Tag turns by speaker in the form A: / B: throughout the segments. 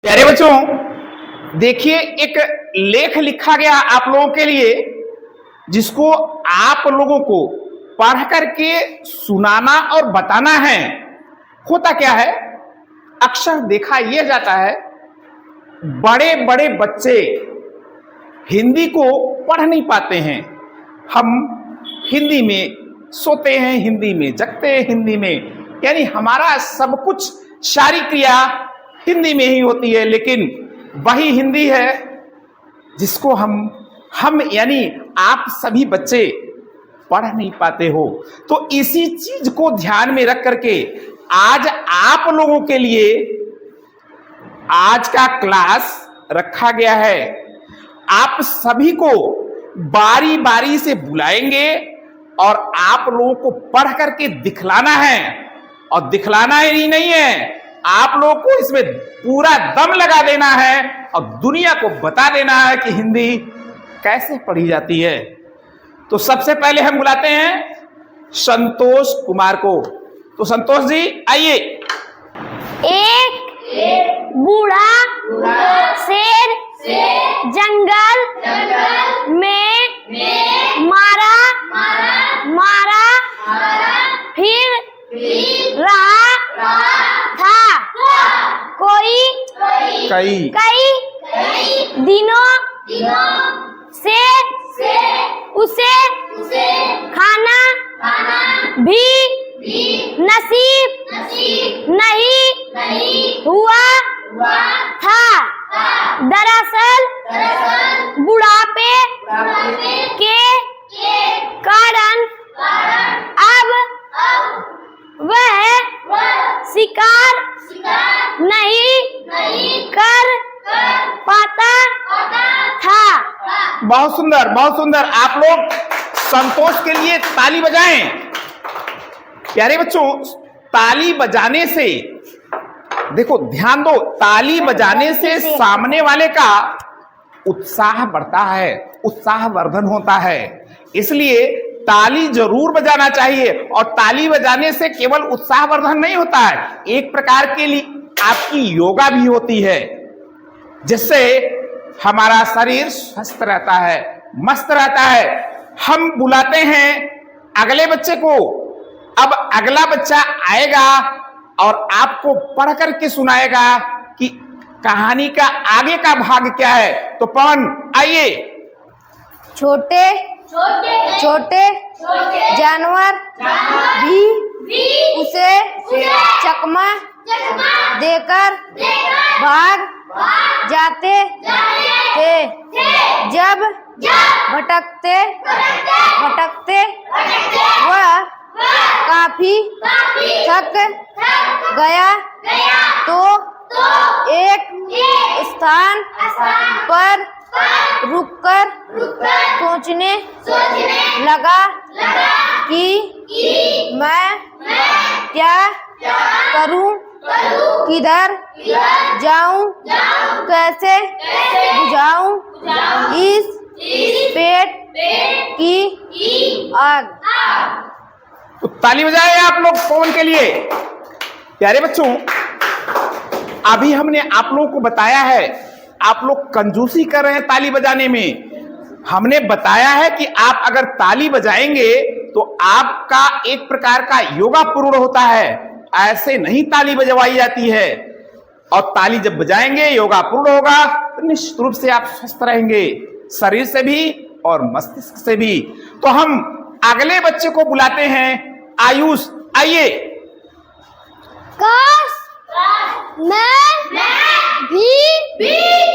A: प्यारे बच्चों, देखिए एक लेख लिखा गया आप लोगों के लिए, जिसको आप लोगों को पढ़ करके सुनाना और बताना है। होता क्या है, अक्सर देखा यह जाता है बड़े बड़े बच्चे हिंदी को पढ़ नहीं पाते हैं। हम हिंदी में सोते हैं, हिंदी में जगते हैं, हिंदी में, यानी हमारा सब कुछ, सारी क्रिया हिंदी में ही होती है। लेकिन वही हिंदी है जिसको हम यानी आप सभी बच्चे पढ़ नहीं पाते हो। तो इसी चीज को ध्यान में रख करके आज आप लोगों के लिए आज का क्लास रखा गया है। आप सभी को बारी बारी से बुलाएंगे और आप लोगों को पढ़ करके दिखलाना है। और दिखलाना ही नहीं है, आप लोगों को इसमें पूरा दम लगा देना है और दुनिया को बता देना है कि हिंदी कैसे पढ़ी जाती है। तो सबसे पहले हम बुलाते हैं संतोष कुमार को। तो संतोष जी आइए।
B: एक बूढ़ा शेर जंगल में मारा फिर रहा था। कोई कई दिनों से उसे खाना भी नसीब नहीं हुआ था। दरअसल बुढ़ापे के कारण अब वह शिकार नहीं कर पाता था।
A: बहुत सुंदर, बहुत सुंदर। आप लोग संतोष के लिए ताली बजाएं। प्यारे बच्चों, ताली बजाने से, देखो ध्यान दो, ताली बजाने से सामने वाले का उत्साह बढ़ता है, उत्साहवर्धन होता है। इसलिए ताली जरूर बजाना चाहिए। और ताली बजाने से केवल उत्साहवर्धन नहीं होता है, एक प्रकार के लिए आपकी योगा भी होती है, जिससे हमारा शरीर स्वस्थ रहता है, मस्त रहता है। हम बुलाते हैं अगले बच्चे को। अब अगला बच्चा आएगा और आपको पढ़ करके सुनाएगा कि कहानी का आगे का भाग क्या है। तो पवन आइए।
B: छोटे जानवर भी उसे चकमा देकर भाग जाते थे। जब भटकते वह काफी थक गया तो एक स्थान पर रुककर सोचने लगा कि मैं क्या करूं, किधर जाऊं, कैसे बुझाऊं इस पेट की आग।
A: तो ताली बजाए आप लोग पवन के लिए। प्यारे बच्चों, अभी हमने आप लोगों को बताया है, आप लोग कंजूसी कर रहे हैं ताली बजाने में। हमने बताया है कि आप अगर ताली बजाएंगे तो आपका एक प्रकार का योगा पूर्ण होता है। ऐसे नहीं ताली बजवाई जाती है। और ताली जब बजाएंगे, योगा पूर्ण होगा, तो निश्चित रूप से आप स्वस्थ रहेंगे, शरीर से भी और मस्तिष्क से भी। तो हम अगले बच्चे को बुलाते हैं, आयुष आइए।
B: काश मैं भी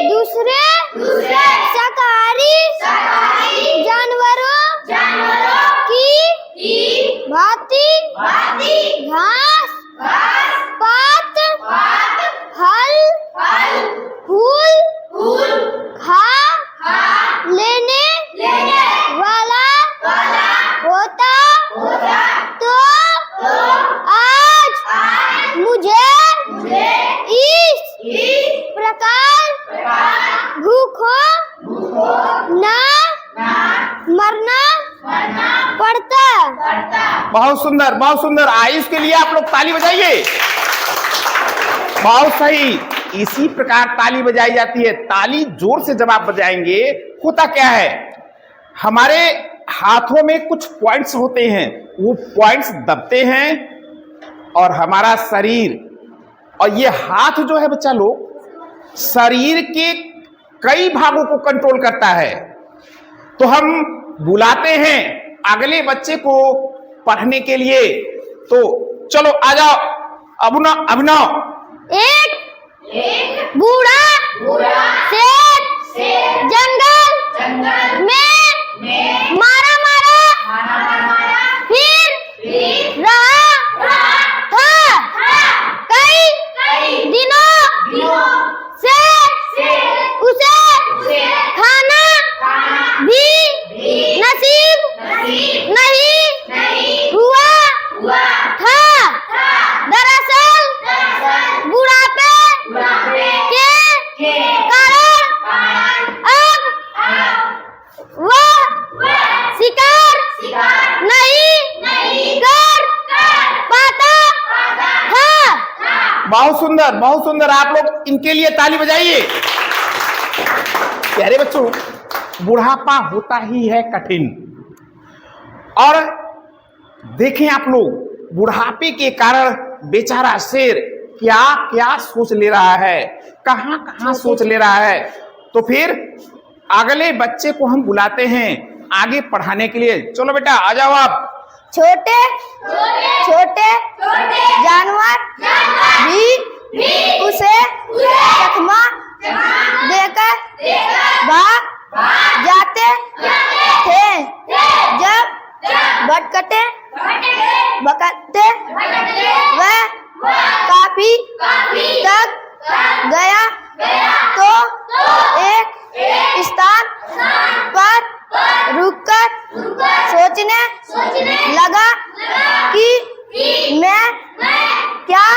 B: दूसरे शाकाहारी जानवरों की भांति घास पात फल फूल खा लेने वाला होता तो आज मुझे इस प्रकार भूखों ना मरना पड़ता।
A: बहुत सुंदर, बहुत सुंदर। आयुष के लिए आप लोग ताली बजाइए। बहुत सही। इसी प्रकार ताली बजाई जाती है। ताली जोर से जब आप बजाएंगे, होता क्या है, हमारे हाथों में कुछ पॉइंट्स होते हैं, वो पॉइंट्स दबते हैं और हमारा शरीर, और ये हाथ जो है बच्चा लोग शरीर के कई भागों को कंट्रोल करता है। तो हम बुलाते हैं अगले बच्चे को पढ़ने के लिए। तो चलो आ जाओ अभिनव।
B: एक बूढ़ा शेर जंगल में मारा फिर रहा था कई दिनों से उसे खाना भी नसीब नहीं हुआ था। दरअसल बुढ़ापे के कारण अब वह शिकार नहीं कर पाता था।
A: बहुत सुंदर, बहुत सुंदर। आप लोग इनके लिए ताली बजाइए। प्यारे बच्चों, बुढ़ापा होता ही है कठिन, और देखें आप लोग, बुढ़ापे के कारण बेचारा शेर क्या क्या सोच ले रहा है, कहां कहां सोच ले रहा है। तो फिर अगले बच्चे को हम बुलाते हैं आगे पढ़ाने के लिए। चलो बेटा आ जाओ आप।
B: छोटे जानवर भी उसे चकमा देकर भाग जाते थे। जब भटकते वह काफी तक गया तो एक स्थान पर रुककर सोचने लगा कि मैं क्या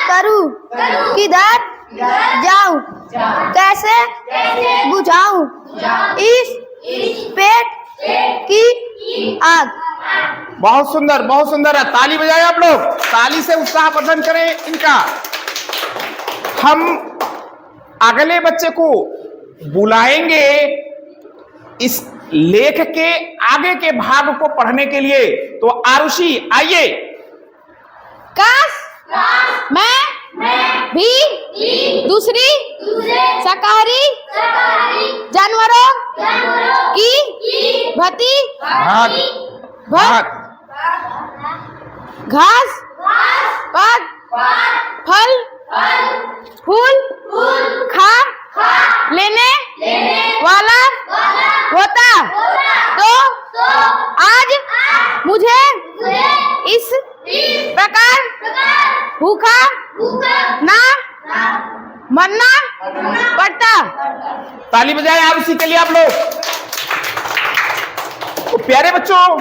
B: करूं, किधर जाऊं, कैसे बुझाऊं इस पेट की आग।
A: बहुत सुंदर, बहुत सुंदर है। ताली बजाए आप लोग, ताली से उत्साह प्रदर्शन करें इनका। हम अगले बच्चे को बुलाएंगे इस लेख के आगे के भाग को पढ़ने के लिए। तो आरुषि आइए।
B: काश मैं भी दूसरी शाकाहारी जानवरों की भांति घास पात फल फूल खा लेने वाला होता तो आज मुझे इस प्रकार भूखा ना मरना पड़ता।
A: ताली बजाए आरुषि के लिए आप लोग। तो प्यारे बच्चों,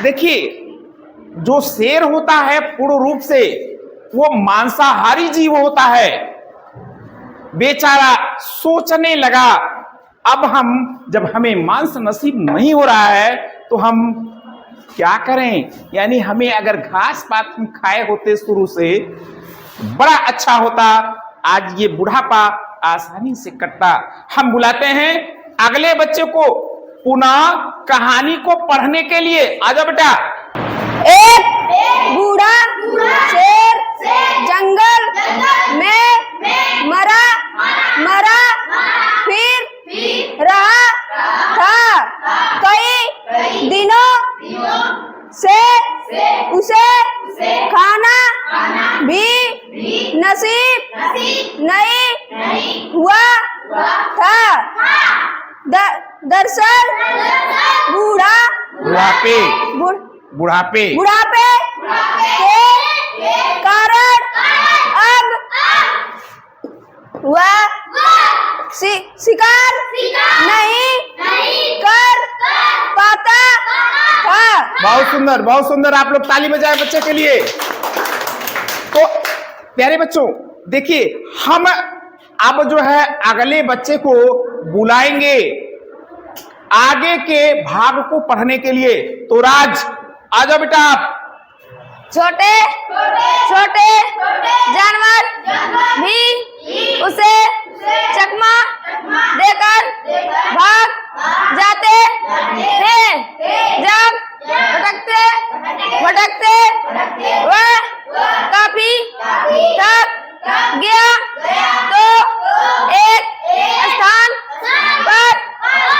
A: देखिए, जो शेर होता है पूर्ण रूप से वो मांसाहारी जीव होता है। बेचारा सोचने लगा, अब हम जब हमें मांस नसीब नहीं हो रहा है तो हम क्या करें, यानी हमें अगर घास पात हम खाए होते शुरू से बड़ा अच्छा होता, आज ये बुढ़ापा आसानी से कटता। हम बुलाते हैं अगले बच्चे को पुनः कहानी को पढ़ने के लिए। आजा बेटा।
B: एक बूढ़ा शेर जंगल में मरा फिर रहा था कई दिनों से उसे खाना भी नसीब नहीं हुआ था। दरअसल बुढ़ापे के कारण अब वह शिकार नहीं कर पाता था।
A: बहुत सुंदर, बहुत सुंदर। आप लोग ताली बजाए बच्चे के लिए। तो प्यारे बच्चों, देखिए, हम अब जो है अगले बच्चे को बुलाएंगे आगे के भाग को पढ़ने के लिए। तो राज, आजा बेटा आप।
B: छोटे छोटे जानवर भी उसे चकमा देकर भाग जाते थे। जब भटकते भटकते वह काफी थक गया तो एक स्थान पर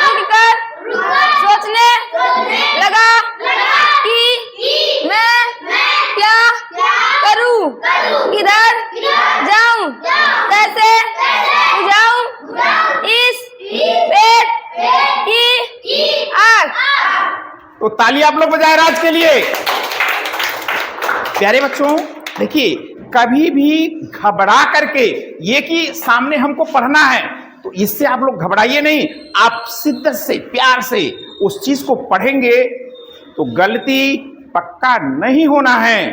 B: रुककर सोचने लगा कि मैं क्या करूं, किधर जाऊं, कैसे बुझाऊं इस पेट की आग।
A: तो ताली आप लोग बजाए राज के लिए। प्यारे बच्चों, देखिए कभी भी घबरा करके ये कि सामने हमको पढ़ना है तो इससे आप लोग घबराइए नहीं। आप शिद्दत से प्यार से उस चीज को पढ़ेंगे तो गलती पक्का नहीं होना है।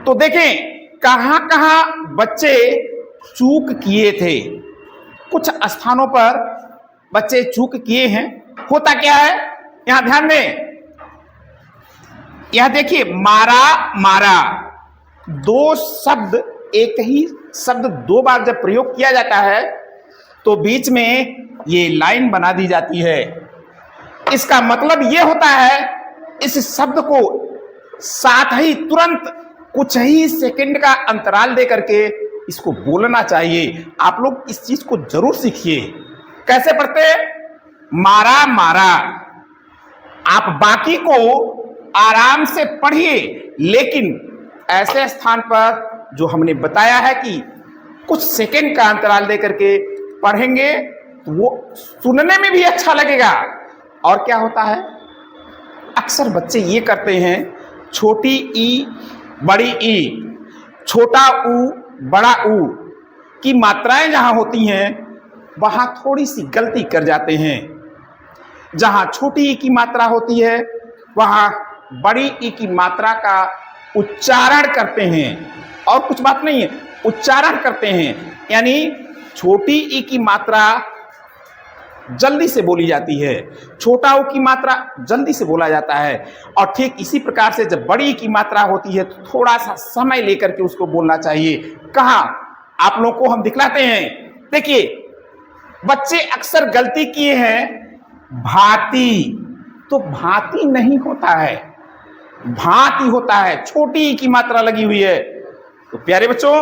A: तो देखें कहां कहां बच्चे चूक किए थे। कुछ स्थानों पर बच्चे चूक किए हैं। होता क्या है, यहां ध्यान दें। यह देखिए मारा मारा, दो शब्द, एक ही शब्द दो बार जब प्रयोग किया जाता है तो बीच में ये लाइन बना दी जाती है। इसका मतलब ये होता है इस शब्द को साथ ही तुरंत कुछ ही सेकंड का अंतराल दे करके इसको बोलना चाहिए। आप लोग इस चीज को जरूर सीखिए। कैसे पढ़ते हैं? मारा मारा। आप बाकी को आराम से पढ़िए, लेकिन ऐसे स्थान पर जो हमने बताया है कि कुछ सेकंड का अंतराल दे करके पढ़ेंगे तो वो सुनने में भी अच्छा लगेगा। और क्या होता है, अक्सर बच्चे ये करते हैं, छोटी ई बड़ी ई, छोटा ऊ बड़ा ऊ की मात्राएं जहां होती हैं वहां थोड़ी सी गलती कर जाते हैं। जहां छोटी ई की मात्रा होती है वहां बड़ी ई की मात्रा का उच्चारण करते हैं। और कुछ बात नहीं है, उच्चारण करते हैं, यानी छोटी ई की मात्रा जल्दी से बोली जाती है, छोटा ऊ की मात्रा जल्दी से बोला जाता है। और ठीक इसी प्रकार से जब बड़ी ई की मात्रा होती है तो थोड़ा सा समय लेकर के उसको बोलना चाहिए। कहाँ आप लोगों को हम दिखलाते हैं। देखिए बच्चे अक्सर गलती किए हैं, भांति, तो भांति नहीं होता है, भांति होता है, छोटी ई की मात्रा लगी हुई है। तो प्यारे बच्चों,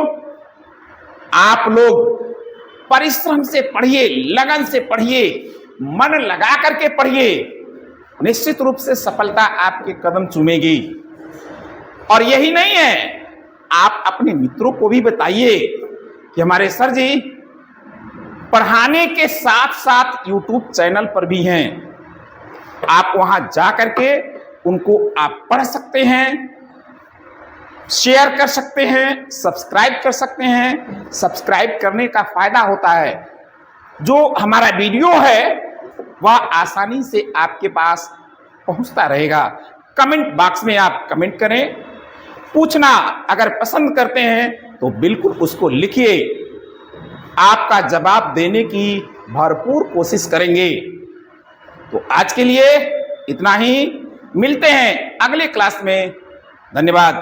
A: आप लोग परिश्रम से पढ़िए, लगन से पढ़िए, मन लगा करके पढ़िए। निश्चित रूप से सफलता आपके कदम चूमेगी। और यही नहीं है, आप अपने मित्रों को भी बताइए कि हमारे सर जी पढ़ाने के साथ साथ YouTube चैनल पर भी हैं। आप वहां जा करके उनको आप पढ़ सकते हैं, शेयर कर सकते हैं, सब्सक्राइब कर सकते हैं। सब्सक्राइब करने का फायदा होता है, जो हमारा वीडियो है वह आसानी से आपके पास पहुंचता रहेगा। कमेंट बॉक्स में आप कमेंट करें, पूछना अगर पसंद करते हैं तो बिल्कुल उसको लिखिए। आपका जवाब देने की भरपूर कोशिश करेंगे। तो आज के लिए इतना ही, मिलते हैं अगले क्लास में। धन्यवाद।